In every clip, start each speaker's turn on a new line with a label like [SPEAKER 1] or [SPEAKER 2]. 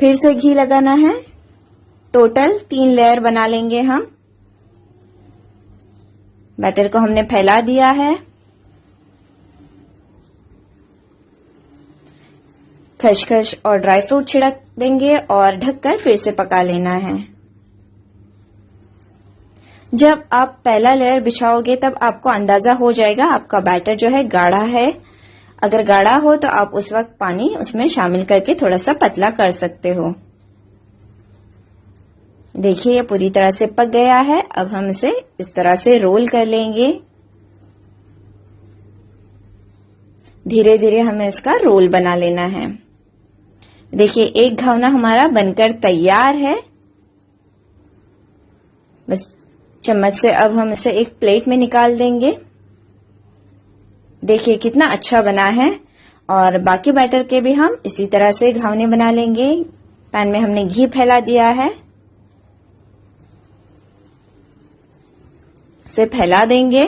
[SPEAKER 1] फिर से घी लगाना है। टोटल 3 लेयर बना लेंगे हम। बैटर को हमने फैला दिया है। खसखस और ड्राई फ्रूट छिड़क देंगे और ढककर फिर से पका लेना है। जब आप पहला लेयर बिछाओगे तब आपको अंदाजा हो जाएगा आपका बैटर जो है गाढ़ा है। अगर गाढ़ा हो तो आप उस वक्त पानी उसमें शामिल करके थोड़ा सा पतला कर सकते हो। देखिए ये पूरी तरह से पक गया है। अब हम इसे इस तरह से रोल कर लेंगे। धीरे धीरे हमें इसका रोल बना लेना है। देखिए एक घावना हमारा बनकर तैयार है। बस चम्मच से अब हम इसे एक प्लेट में निकाल देंगे। देखिए कितना अच्छा बना है। और बाकी बैटर के भी हम इसी तरह से घावने बना लेंगे। पैन में हमने घी फैला दिया है, इसे फैला देंगे।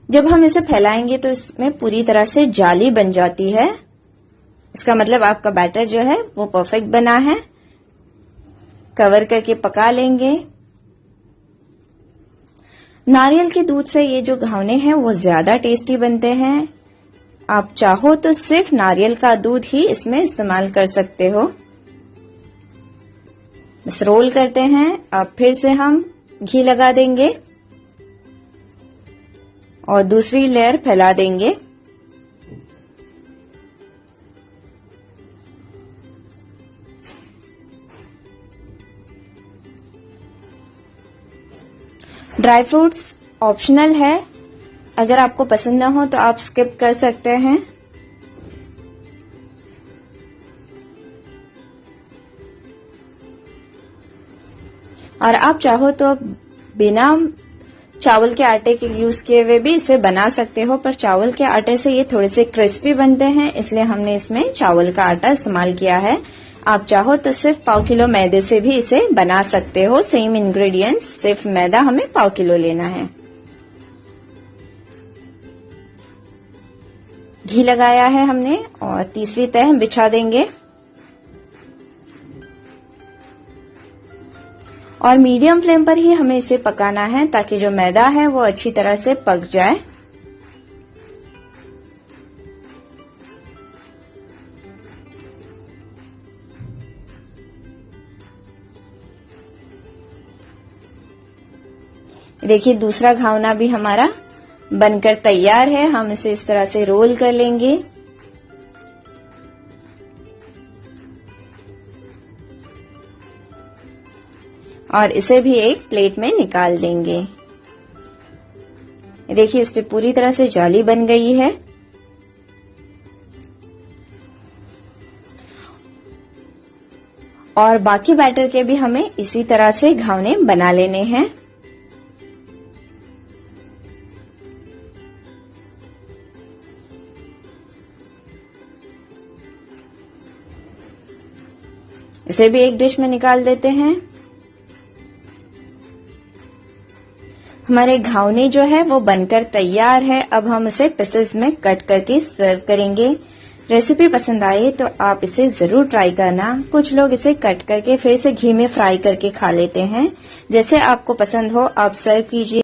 [SPEAKER 1] जब हम इसे फैलाएंगे तो इसमें पूरी तरह से जाली बन जाती है। इसका मतलब आपका बैटर जो है वो परफेक्ट बना है। कवर करके पका लेंगे। नारियल के दूध से ये जो घावने हैं वो ज्यादा टेस्टी बनते हैं। आप चाहो तो सिर्फ नारियल का दूध ही इसमें इस्तेमाल कर सकते हो। बस रोल करते हैं। अब फिर से हम घी लगा देंगे और दूसरी लेयर फैला देंगे। ड्राई फ्रूट्स ऑप्शनल है, अगर आपको पसंद ना हो तो आप स्किप कर सकते हैं। और आप चाहो तो बिना चावल के आटे के यूज किए हुए भी इसे बना सकते हो, पर चावल के आटे से ये थोड़े से क्रिस्पी बनते हैं, इसलिए हमने इसमें चावल का आटा इस्तेमाल किया है। आप चाहो तो सिर्फ 1/4 किलो मैदे से भी इसे बना सकते हो। सेम इंग्रेडिएंट्स, सिर्फ मैदा हमें 1/4 किलो लेना है। घी लगाया है हमने और तीसरी तह बिछा देंगे और मीडियम फ्लेम पर ही हमें इसे पकाना है ताकि जो मैदा है वो अच्छी तरह से पक जाए। देखिए दूसरा घावना भी हमारा बनकर तैयार है। हम इसे इस तरह से रोल कर लेंगे। और इसे भी एक प्लेट में निकाल देंगे। देखिए इस पे पूरी तरह से जाली बन गई है। और बाकी बैटर के भी हमें इसी तरह से घावने बना लेने हैं। इसे भी एक डिश में निकाल देते हैं। हमारे घावने जो है वो बनकर तैयार है। अब हम इसे पीसेस में कट करके सर्व करेंगे। रेसिपी पसंद आए तो आप इसे जरूर ट्राई करना। कुछ लोग इसे कट करके फिर से घी में फ्राई करके खा लेते हैं। जैसे आपको पसंद हो आप सर्व कीजिए।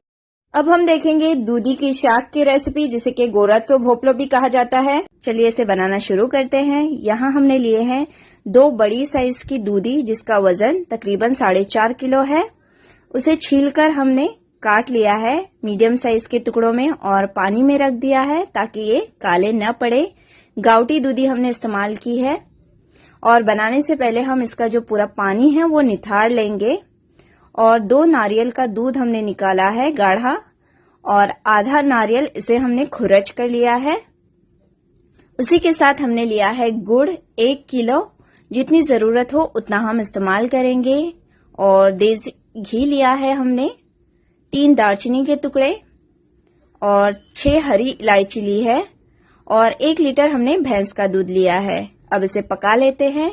[SPEAKER 1] अब हम देखेंगे दूधी की शाक की रेसिपी, जिसे कि गोराचो भोपलो भी कहा जाता है। चलिए इसे बनाना शुरू करते हैं। यहाँ हमने लिए हैं 2 बड़ी साइज की दूधी, जिसका वजन तकरीबन 4.5 किलो है। उसे छीलकर हमने काट लिया है मीडियम साइज के टुकड़ों में और पानी में रख दिया है ताकि ये काले न पड़े। गावटी दूधी हमने इस्तेमाल की है। और बनाने से पहले हम इसका जो पूरा पानी है वो निथार लेंगे। और 2 नारियल का दूध हमने निकाला है गाढ़ा, और आधा नारियल इसे हमने खुरच कर लिया है। उसी के साथ हमने लिया है गुड़ 1 किलो, जितनी जरूरत हो उतना हम इस्तेमाल करेंगे। और देसी घी लिया है हमने, 3 दालचीनी के टुकड़े और 6 हरी इलायची ली है, और 1 लीटर हमने भैंस का दूध लिया है। अब इसे पका लेते हैं।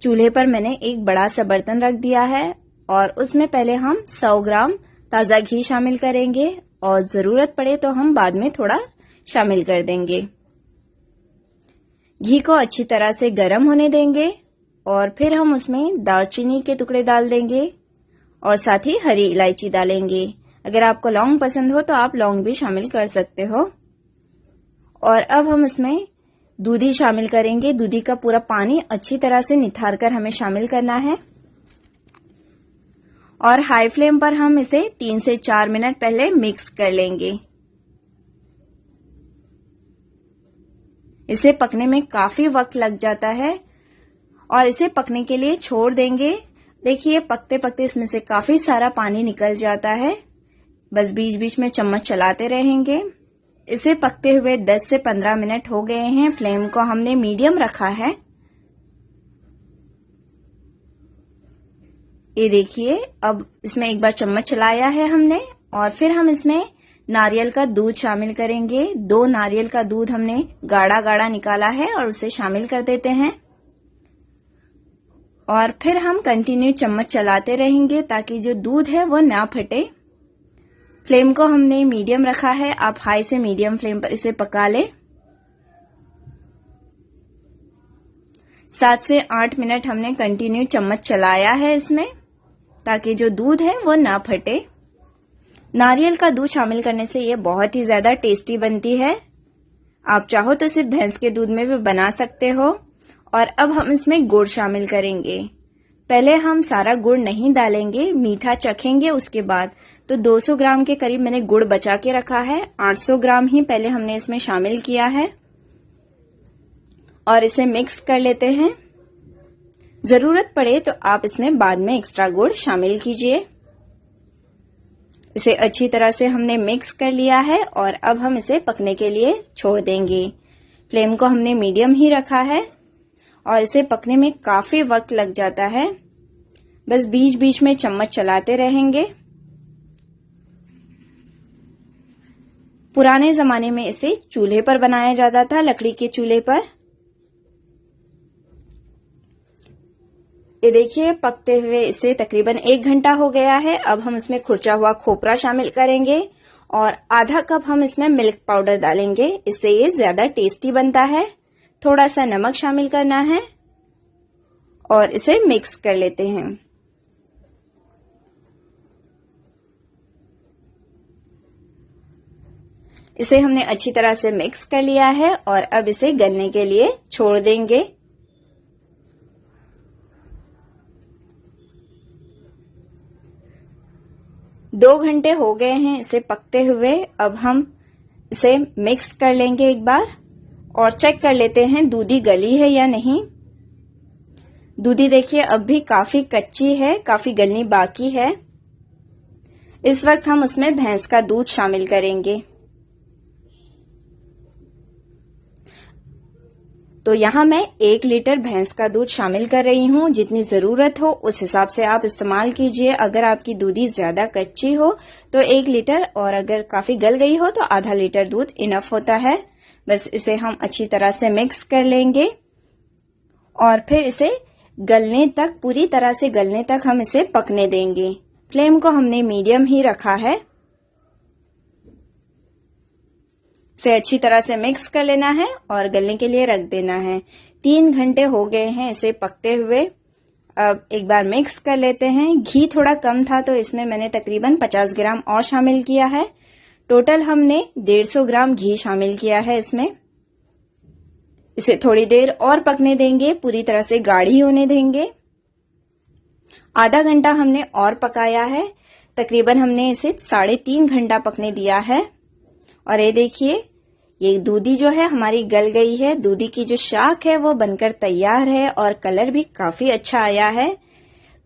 [SPEAKER 1] चूल्हे पर मैंने एक बड़ा सा बर्तन रख दिया है और उसमें पहले हम 100 ग्राम ताजा घी शामिल करेंगे और जरूरत पड़े तो हम बाद में थोड़ा शामिल कर देंगे। घी को अच्छी तरह से गर्म होने देंगे और फिर हम उसमें दालचीनी के टुकड़े डाल देंगे और साथ ही हरी इलायची डालेंगे। अगर आपको लौंग पसंद हो तो आप लौंग भी शामिल कर सकते हो। और अब हम इसमें दूधी शामिल करेंगे। दूधी का पूरा पानी अच्छी तरह से निथार कर हमें शामिल करना है और हाई फ्लेम पर हम इसे 3 से 4 मिनट पहले मिक्स कर लेंगे। इसे पकने में काफी वक्त लग जाता है और इसे पकने के लिए छोड़ देंगे। देखिए पकते पकते इसमें से काफी सारा पानी निकल जाता है। बस बीच बीच में चम्मच चलाते रहेंगे। इसे पकते हुए 10 से 15 मिनट हो गए हैं। फ्लेम को हमने मीडियम रखा है। ये देखिए अब इसमें एक बार चम्मच चलाया है हमने और फिर हम इसमें नारियल का दूध शामिल करेंगे। 2 नारियल का दूध हमने गाढ़ा गाढ़ा निकाला है और उसे शामिल कर देते हैं और फिर हम कंटिन्यू चम्मच चलाते रहेंगे ताकि जो दूध है वो ना फटे। फ्लेम को हमने मीडियम रखा है। आप हाई से मीडियम फ्लेम पर इसे पका लें। 7 से 8 मिनट हमने कंटिन्यू चम्मच चलाया है इसमें ताकि जो दूध है वो ना फटे। नारियल का दूध शामिल करने से ये बहुत ही ज्यादा टेस्टी बनती है। आप चाहो तो सिर्फ भैंस के दूध में भी बना सकते हो। और अब हम इसमें गुड़ शामिल करेंगे। पहले हम सारा गुड़ नहीं डालेंगे, मीठा चखेंगे उसके बाद। तो 200 ग्राम के करीब मैंने गुड़ बचा के रखा है। 800 ग्राम ही पहले हमने इसमें शामिल किया है और इसे मिक्स कर लेते हैं। जरूरत पड़े तो आप इसमें बाद में एक्स्ट्रा गुड़ शामिल कीजिए। इसे अच्छी तरह से हमने मिक्स कर लिया है और अब हम इसे पकने के लिए छोड़ देंगे। फ्लेम को हमने मीडियम ही रखा है और इसे पकने में काफी वक्त लग जाता है। बस बीच बीच में चम्मच चलाते रहेंगे। पुराने जमाने में इसे चूल्हे पर बनाया जाता था, लकड़ी के चूल्हे पर। ये देखिए पकते हुए इसे तकरीबन 1 घंटा हो गया है। अब हम इसमें खुरचा हुआ खोपरा शामिल करेंगे और आधा कप हम इसमें मिल्क पाउडर डालेंगे। इससे ये ज्यादा टेस्टी बनता है। थोड़ा सा नमक शामिल करना है और इसे मिक्स कर लेते हैं। इसे हमने अच्छी तरह से मिक्स कर लिया है और अब इसे गलने के लिए छोड़ देंगे। दो घंटे हो गए हैं इसे पकते हुए। अब हम इसे मिक्स कर लेंगे एक बार और चेक कर लेते हैं दूधी गली है या नहीं। दूधी देखिए अब भी काफी कच्ची है, काफी गलनी बाकी है। इस वक्त हम उसमें भैंस का दूध शामिल करेंगे। तो यहाँ मैं 1 लीटर भैंस का दूध शामिल कर रही हूँ। जितनी जरूरत हो उस हिसाब से आप इस्तेमाल कीजिए। अगर आपकी दूधी ज्यादा कच्ची हो तो 1 लीटर और अगर काफी गल गई हो तो आधा लीटर दूध इनफ होता है। बस इसे हम अच्छी तरह से मिक्स कर लेंगे और फिर इसे गलने तक, पूरी तरह से गलने तक हम इसे पकने देंगे। फ्लेम को हमने मीडियम ही रखा है। इसे अच्छी तरह से मिक्स कर लेना है और गलने के लिए रख देना है। 3 घंटे हो गए हैं इसे पकते हुए। अब एक बार मिक्स कर लेते हैं। घी थोड़ा कम था तो इसमें मैंने तकरीबन 50 ग्राम और शामिल किया है। टोटल हमने 150 ग्राम घी शामिल किया है इसमें। इसे थोड़ी देर और पकने देंगे, पूरी तरह से गाढ़ी होने देंगे। आधा घंटा हमने और पकाया है। तकरीबन हमने इसे 3.5 घंटा पकने दिया है। और ये देखिए ये दूधी जो है हमारी गल गई है। दूधी की जो शाख है वो बनकर तैयार है और कलर भी काफी अच्छा आया है।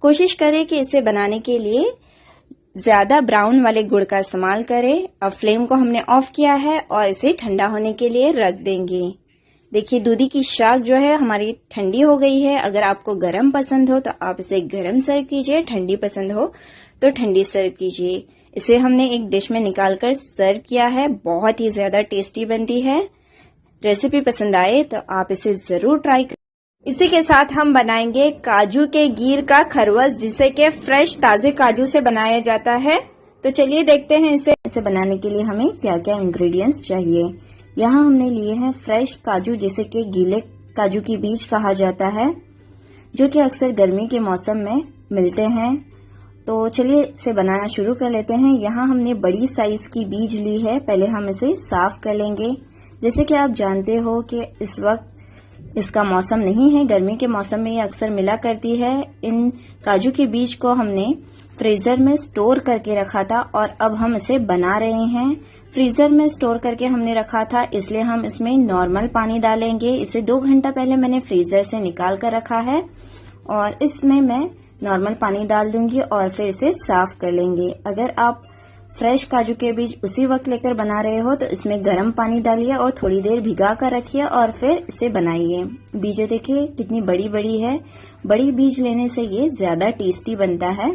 [SPEAKER 1] कोशिश करें कि इसे बनाने के लिए ज्यादा ब्राउन वाले गुड़ का इस्तेमाल करें। अब फ्लेम को हमने ऑफ किया है और इसे ठंडा होने के लिए रख देंगे। देखिए दूधी की शाख जो है हमारी ठंडी हो गई है। अगर आपको गरम पसंद हो तो आप इसे गरम सर्व कीजिए, ठंडी पसंद हो तो ठंडी सर्व कीजिए। इसे हमने एक डिश में निकालकर सर्व किया है। बहुत ही ज्यादा टेस्टी बनती है। रेसिपी पसंद आए तो आप इसे जरूर ट्राई करें। इसी के साथ हम बनाएंगे काजू के गीर का खरवस, जिसे के फ्रेश ताजे काजू से बनाया जाता है। तो चलिए देखते हैं इसे बनाने के लिए हमें क्या क्या इंग्रेडिएंट्स चाहिए। यहाँ हमने लिए हैं फ्रेश काजू, जिसे के गीले काजू की बीज कहा जाता है, जो कि अक्सर गर्मी के मौसम में मिलते हैं। तो चलिए इसे बनाना शुरू कर लेते हैं। यहाँ हमने बड़ी साइज की बीज ली है। पहले हम इसे साफ कर लेंगे। जैसे कि आप जानते हो कि इस वक्त इसका मौसम नहीं है, गर्मी के मौसम में ये अक्सर मिला करती है। इन काजू के बीज को हमने फ्रीजर में स्टोर करके रखा था और अब हम इसे बना रहे हैं। फ्रीजर में स्टोर करके हमने रखा था, इसलिए हम इसमें नॉर्मल पानी डालेंगे। इसे 2 घंटा पहले मैंने फ्रीजर से निकाल कर रखा है और इसमें मैं नॉर्मल पानी डाल दूंगी और फिर इसे साफ कर लेंगे। अगर आप फ्रेश काजू के बीज उसी वक्त लेकर बना रहे हो तो इसमें गर्म पानी डालिए और थोड़ी देर भिगा कर रखिए और फिर इसे बनाइए। बीजें देखिए कितनी बड़ी बड़ी है। बड़ी बीज लेने से ये ज्यादा टेस्टी बनता है।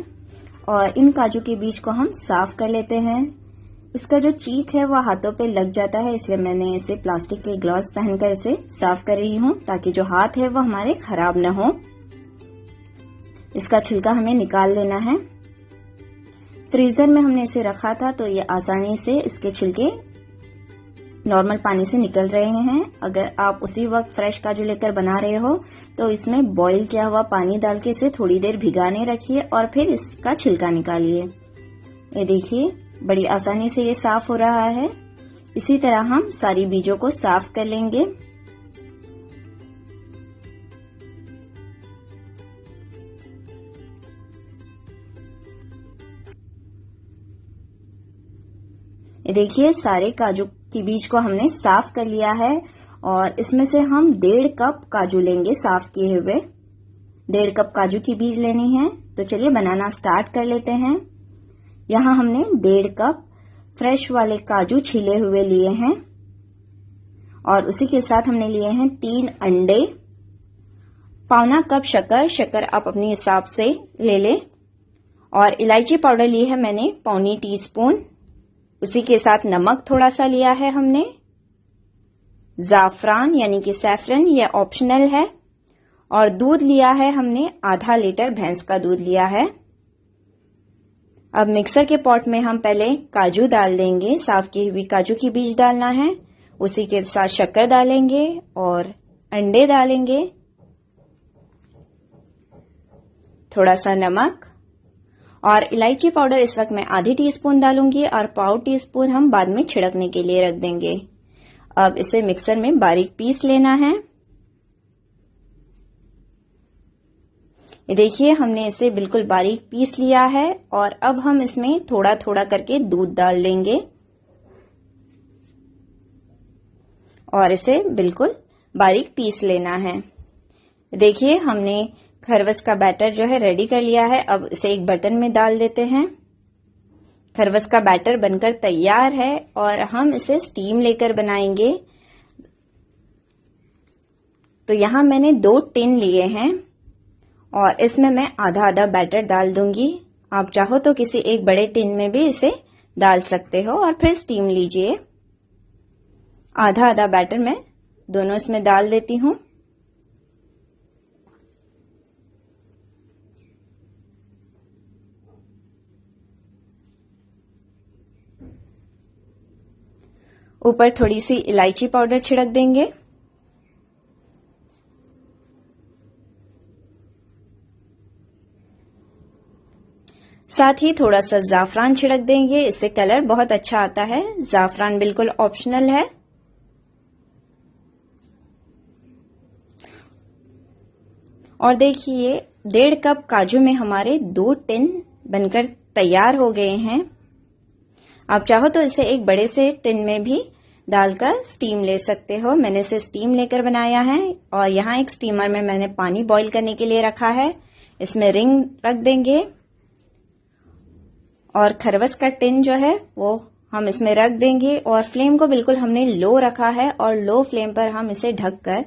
[SPEAKER 1] और इन काजू के बीज को हम साफ कर लेते हैं। इसका जो चीक है वह हाथों पे लग जाता है, इसलिए मैंने इसे प्लास्टिक के ग्लव्स पहनकर इसे साफ कर रही हूँ ताकि जो हाथ है वह हमारे खराब न हो। इसका छिलका हमें निकाल लेना है। फ्रीजर में हमने इसे रखा था तो ये आसानी से इसके छिलके नॉर्मल पानी से निकल रहे हैं। अगर आप उसी वक्त फ्रेश काजू लेकर बना रहे हो तो इसमें बॉईल किया हुआ पानी डाल के इसे थोड़ी देर भिगाने रखिए और फिर इसका छिलका निकालिए। ये देखिए बड़ी आसानी से ये साफ हो रहा है। इसी तरह हम सारी बीजों को साफ कर लेंगे। ये देखिए सारे काजू की बीज को हमने साफ कर लिया है और इसमें से हम 1.5 कप काजू लेंगे साफ किए हुए। 1.5 कप काजू की बीज लेनी है। तो चलिए बनाना स्टार्ट कर लेते हैं। यहाँ हमने 1.5 कप फ्रेश वाले काजू छीले हुए लिए हैं और उसी के साथ हमने लिए हैं 3 अंडे, 1/4 कप शक्कर आप अपने हिसाब से ले लें, और इलायची पाउडर ली है मैंने 1/4 टीस्पून। उसी के साथ नमक थोड़ा सा लिया है हमने, जाफरान यानी कि सैफरन, यह ऑप्शनल है, और दूध लिया है हमने आधा लीटर भैंस का दूध लिया है। अब मिक्सर के पॉट में हम पहले काजू डाल देंगे। साफ की हुई काजू की बीज डालना है, उसी के साथ शक्कर डालेंगे और अंडे डालेंगे, थोड़ा सा नमक और इलायची पाउडर इस वक्त मैं आधी टीस्पून डालूंगी और 1/4 टीस्पून हम बाद में छिड़कने के लिए रख देंगे। अब इसे मिक्सर में बारीक पीस लेना है। ये देखिए हमने इसे बिल्कुल बारीक पीस लिया है और अब हम इसमें थोड़ा थोड़ा करके दूध डाल लेंगे और इसे बिल्कुल बारीक पीस लेना है। देखिए हमने खरवस का बैटर जो है रेडी कर लिया है। अब इसे एक बर्तन में डाल देते हैं। खरवस का बैटर बनकर तैयार है और हम इसे स्टीम लेकर बनाएंगे। तो यहाँ मैंने 2 टिन लिए हैं और इसमें मैं आधा आधा बैटर डाल दूंगी। आप चाहो तो किसी एक बड़े टिन में भी इसे डाल सकते हो और फिर स्टीम लीजिए। आधा आधा बैटर मैं दोनों इसमें डाल देती हूँ। ऊपर थोड़ी सी इलायची पाउडर छिड़क देंगे। साथ ही थोड़ा सा जाफरान छिड़क देंगे, इससे कलर बहुत अच्छा आता है। जाफरान बिल्कुल ऑप्शनल है। और देखिए 1.5 कप काजू में हमारे 2 टिन बनकर तैयार हो गए हैं। आप चाहो तो इसे एक बड़े से टिन में भी डालकर स्टीम ले सकते हो। मैंने इसे स्टीम लेकर बनाया है और यहाँ एक स्टीमर में मैंने पानी बॉईल करने के लिए रखा है। इसमें रिंग रख देंगे और खरवस का टिन जो है वो हम इसमें रख देंगे और फ्लेम को बिल्कुल हमने लो रखा है और लो फ्लेम पर हम इसे ढककर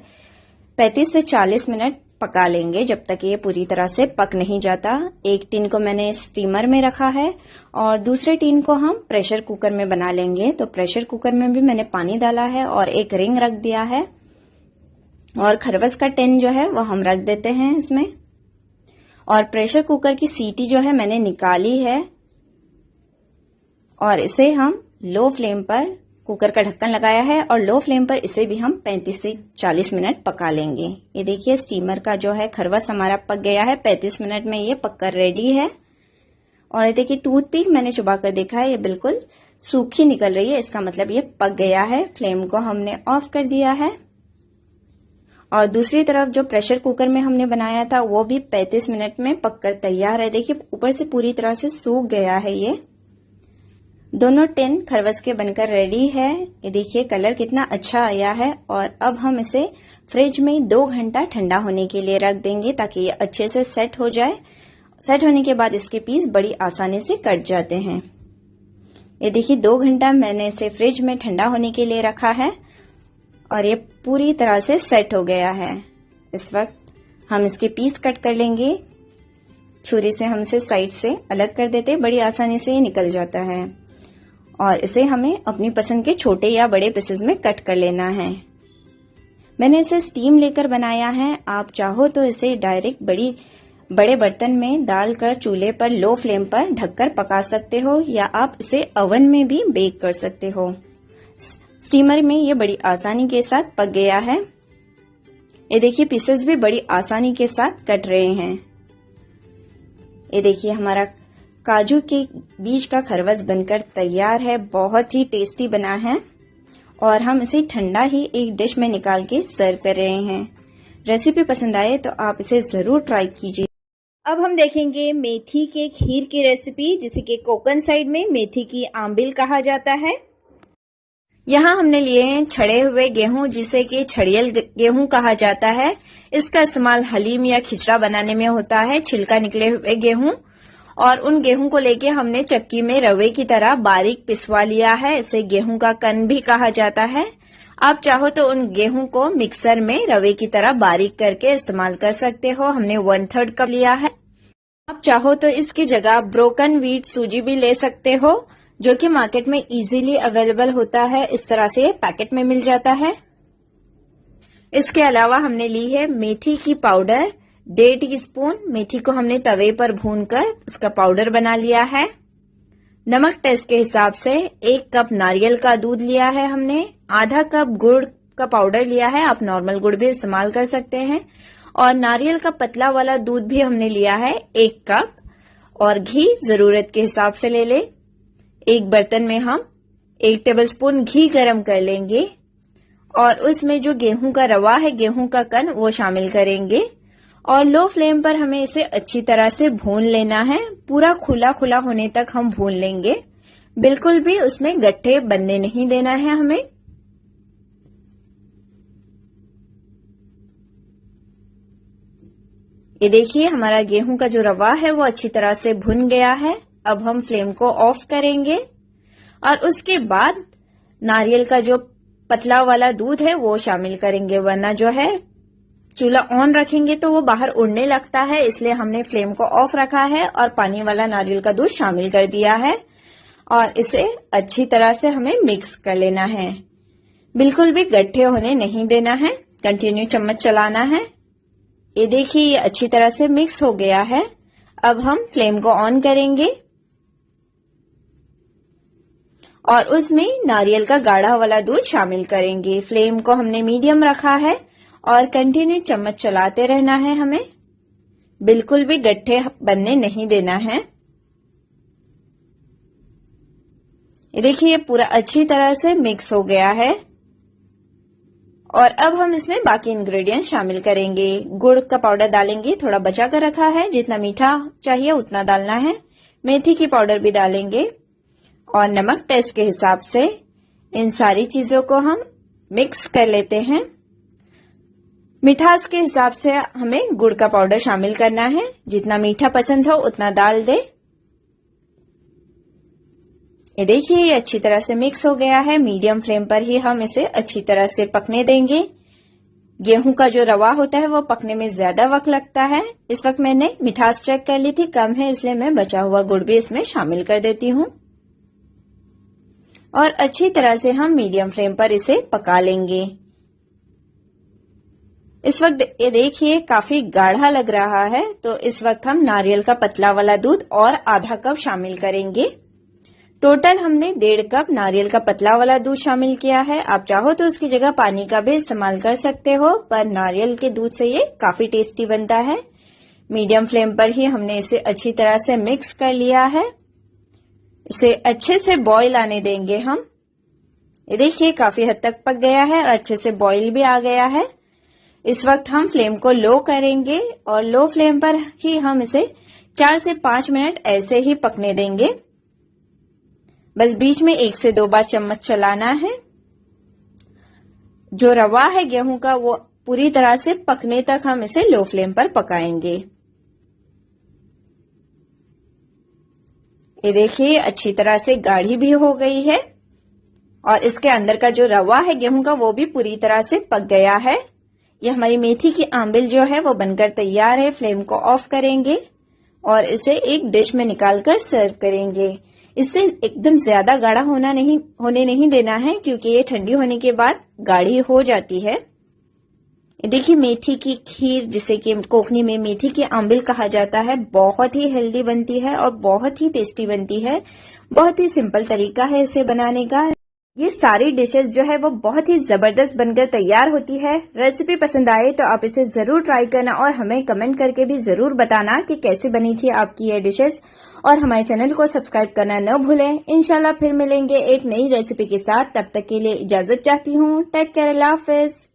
[SPEAKER 1] 35 से 40 मिनट पका लेंगे, जब तक ये पूरी तरह से पक नहीं जाता। एक टिन को मैंने स्टीमर में रखा है और दूसरे टिन को हम प्रेशर कुकर में बना लेंगे। तो प्रेशर कुकर में भी मैंने पानी डाला है और एक रिंग रख दिया है और खरवस का टिन जो है वो हम रख देते हैं इसमें। और प्रेशर कुकर की सीटी जो है मैंने निकाली है और इसे हम लो फ्लेम पर कुकर का ढक्कन लगाया है और लो फ्लेम पर इसे भी हम 35 से 40 मिनट पका लेंगे। ये देखिए स्टीमर का जो है खरवस हमारा पक गया है। 35 मिनट में ये पककर रेडी है। और ये देखिए टूथपिक मैंने चुबा कर देखा है, ये बिल्कुल सूखी निकल रही है, इसका मतलब ये पक गया है। फ्लेम को हमने ऑफ कर दिया है। और दूसरी तरफ जो प्रेशर कुकर में हमने बनाया था वो भी 35 मिनट में पककर तैयार है। देखिए ऊपर से पूरी तरह से सूख गया है। ये दोनों टिन खरवस के बनकर रेडी है। ये देखिए कलर कितना अच्छा आया है। और अब हम इसे फ्रिज में 2 घंटा ठंडा होने के लिए रख देंगे ताकि ये अच्छे से सेट हो जाए। सेट होने के बाद इसके पीस बड़ी आसानी से कट जाते हैं। ये देखिए 2 घंटा मैंने इसे फ्रिज में ठंडा होने के लिए रखा है और ये पूरी तरह से सेट हो गया है। इस वक्त हम इसके पीस कट कर लेंगे। छुरी से हम इसे साइड से अलग कर देते, बड़ी आसानी से ये निकल जाता है। और इसे हमें अपनी पसंद के छोटे या बड़े पीसेस में कट कर लेना है। मैंने इसे स्टीम लेकर बनाया है। आप चाहो तो इसे डायरेक्ट बड़े बर्तन में डालकर चूल्हे पर लो फ्लेम पर ढककर पका सकते हो या आप इसे ओवन में भी बेक कर सकते हो। स्टीमर में ये बड़ी आसानी के साथ पक गया है। ये देखिए पीसेस भी बड़ी आसानी के साथ कट रहे हैं। ये देखिए हमारा काजू के बीज का खरवस बनकर तैयार है। बहुत ही टेस्टी बना है और हम इसे ठंडा ही एक डिश में निकाल के सर्व कर रहे हैं। रेसिपी पसंद आए तो आप इसे जरूर ट्राई कीजिए। अब हम देखेंगे मेथी के खीर की रेसिपी, जिसे कि कोकण साइड में मेथी की आंबिल कहा जाता है। यहाँ हमने लिए हैं छड़े हुए गेहूं, जिसे कि छड़ियल गेहूं कहा जाता है। इसका इस्तेमाल हलीम या खिचड़ा बनाने में होता है। छिलका निकले हुए गेहूं, और उन गेहूं को लेके हमने चक्की में रवे की तरह बारीक पिसवा लिया है। इसे गेहूं का कन भी कहा जाता है। आप चाहो तो उन गेहूं को मिक्सर में रवे की तरह बारीक करके इस्तेमाल कर सकते हो। हमने 1/3 कप लिया है। आप चाहो तो इसकी जगह ब्रोकन व्हीट सूजी भी ले सकते हो, जो कि मार्केट में इजीली अवेलेबल होता है। इस तरह से पैकेट में मिल जाता है। इसके अलावा हमने ली है मेथी की पाउडर। 1.5 टीस्पून मेथी को हमने तवे पर भूनकर उसका पाउडर बना लिया है। नमक टेस्ट के हिसाब से 1 कप नारियल का दूध लिया है हमने। आधा कप गुड़ का पाउडर लिया है, आप नॉर्मल गुड़ भी इस्तेमाल कर सकते हैं। और नारियल का पतला वाला दूध भी हमने लिया है 1 कप। और घी जरूरत के हिसाब से ले ले। एक बर्तन में हम 1 टेबलस्पून घी गरम कर लेंगे और उसमें जो गेहूं का रवा है, गेहूं का कन, वो शामिल करेंगे। और लो फ्लेम पर हमें इसे अच्छी तरह से भून लेना है। पूरा खुला खुला होने तक हम भून लेंगे। बिल्कुल भी उसमें गट्ठे बनने नहीं देना है हमें। ये देखिए हमारा गेहूं का जो रवा है वो अच्छी तरह से भुन गया है। अब हम फ्लेम को ऑफ करेंगे और उसके बाद नारियल का जो पतला वाला दूध है वो शामिल करेंगे, वरना जो है चूल्हा ऑन रखेंगे तो वो बाहर उड़ने लगता है। इसलिए हमने फ्लेम को ऑफ रखा है और पानी वाला नारियल का दूध शामिल कर दिया है और इसे अच्छी तरह से हमें मिक्स कर लेना है। बिल्कुल भी गट्ठे होने नहीं देना है। कंटिन्यू चम्मच चलाना है। ये देखिए ये अच्छी तरह से मिक्स हो गया है। अब हम फ्लेम को ऑन करेंगे और उसमें नारियल का गाढ़ा वाला दूध शामिल करेंगे। फ्लेम को हमने मीडियम रखा है और कंटिन्यू चम्मच चलाते रहना है हमें। बिल्कुल भी गट्ठे बनने नहीं देना है। ये देखिए ये पूरा अच्छी तरह से मिक्स हो गया है। और अब हम इसमें बाकी इंग्रेडिएंट शामिल करेंगे। गुड़ का पाउडर डालेंगे, थोड़ा बचा कर रखा है, जितना मीठा चाहिए उतना डालना है। मेथी की पाउडर भी डालेंगे और नमक टेस्ट के हिसाब से इन सारी चीजों को हम मिक्स कर लेते हैं। मिठास के हिसाब से हमें गुड़ का पाउडर शामिल करना है। जितना मीठा पसंद हो उतना डाल दे। ये देखिए ये अच्छी तरह से मिक्स हो गया है। मीडियम फ्लेम पर ही हम इसे अच्छी तरह से पकने देंगे। गेहूं का जो रवा होता है वो पकने में ज्यादा वक्त लगता है। इस वक्त मैंने मिठास चेक कर ली थी, कम है, इसलिए मैं बचा हुआ गुड़ भी इसमें शामिल कर देती हूँ और अच्छी तरह से हम मीडियम फ्लेम पर इसे पका लेंगे। इस वक्त ये देखिए काफी गाढ़ा लग रहा है, तो इस वक्त हम नारियल का पतला वाला दूध और आधा कप शामिल करेंगे। टोटल हमने 1.5 कप नारियल का पतला वाला दूध शामिल किया है। आप चाहो तो उसकी जगह पानी का भी इस्तेमाल कर सकते हो, पर नारियल के दूध से ये काफी टेस्टी बनता है। मीडियम फ्लेम पर ही हमने इसे अच्छी तरह से मिक्स कर लिया है। इसे अच्छे से बॉईल आने देंगे हम। ये देखिए काफी हद तक पक गया है और अच्छे से बॉईल भी आ गया है। इस वक्त हम फ्लेम को लो करेंगे और लो फ्लेम पर ही हम इसे 4 से 5 मिनट ऐसे ही पकने देंगे। बस बीच में 1 से 2 बार चम्मच चलाना है। जो रवा है गेहूं का वो पूरी तरह से पकने तक हम इसे लो फ्लेम पर पकाएंगे। ये देखिए अच्छी तरह से गाढ़ी भी हो गई है और इसके अंदर का जो रवा है गेहूं का वो भी पूरी तरह से पक गया है। ये हमारी मेथी की आंबिल जो है वो बनकर तैयार है। फ्लेम को ऑफ करेंगे और इसे एक डिश में निकालकर सर्व करेंगे। इसे एकदम ज्यादा गाढ़ा होने नहीं देना है, क्योंकि ये ठंडी होने के बाद गाढ़ी हो जाती है। देखिए मेथी की खीर, जिसे कि कोकनी में मेथी की आंबिल कहा जाता है, बहुत ही हेल्दी बनती है और बहुत ही टेस्टी बनती है। बहुत ही सिंपल तरीका है इसे बनाने का। ये सारी डिशेस जो है वो बहुत ही जबरदस्त बनकर तैयार होती है। रेसिपी पसंद आए तो आप इसे जरूर ट्राई करना और हमें कमेंट करके भी जरूर बताना कि कैसी बनी थी आपकी ये डिशेस। और हमारे चैनल को सब्सक्राइब करना न भूलें। इंशाल्लाह फिर मिलेंगे एक नई रेसिपी के साथ। तब तक के लिए इजाजत चाहती हूँ। टेक केयर, अल्लाह हाफिज।